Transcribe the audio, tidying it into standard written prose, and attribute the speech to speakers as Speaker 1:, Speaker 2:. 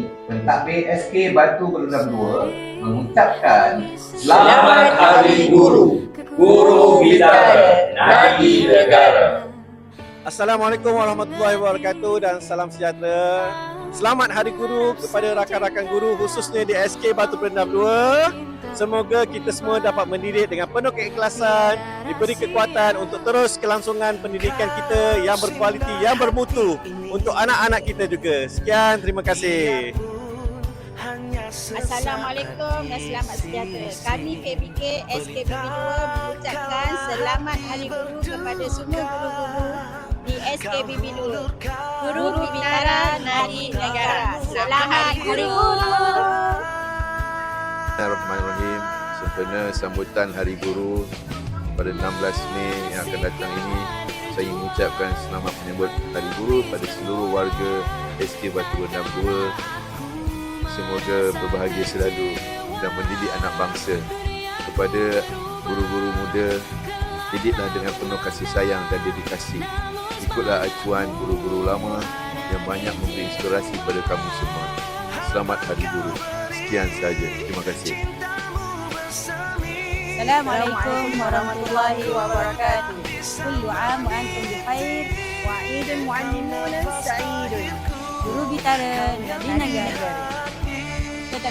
Speaker 1: ini, pentadbir SK Batu Berendam 2 mengucapkan
Speaker 2: Selamat Hari Guru, Guru Bitara, Nadi Negara.
Speaker 3: Assalamualaikum warahmatullahi wabarakatuh dan salam sejahtera. Selamat Hari Guru kepada rakan-rakan guru khususnya di SK Batu Berendam 2. Semoga kita semua dapat mendidik dengan penuh keikhlasan, diberi kekuatan untuk terus kelangsungan pendidikan kita yang berkualiti, yang bermutu untuk anak-anak kita juga. Sekian, terima kasih.
Speaker 4: Assalamualaikum dan selamat sejahtera. Kami PBK SKBB 2 mengucapkan selamat Hari Guru kepada semua guru-guru di SKBB 2. Guru Bitara Nadi Negara. Selamat Hari Guru.
Speaker 5: Bismillahirrahmanirrahim. Sempena sambutan Hari Guru pada 16 Mei yang akan datang ini, saya ingin mengucapkan selamat menyambut Hari Guru pada seluruh warga SK Batu Berendam 2. Semoga berbahagia selalu dan mendidik anak bangsa. Kepada guru-guru muda, didiklah dengan penuh kasih sayang dan dedikasi. Ikutlah acuan guru-guru lama yang banyak memberi inspirasi kepada kamu semua. Selamat Hari Guru. Sekian sahaja. Terima kasih.
Speaker 4: Assalamualaikum warahmatullahi wabarakatuh. Kullu 'am wa antum bikhair wa 'idul mu'allimuna sa'idun. Guru Bitara Nadi Negara. Kita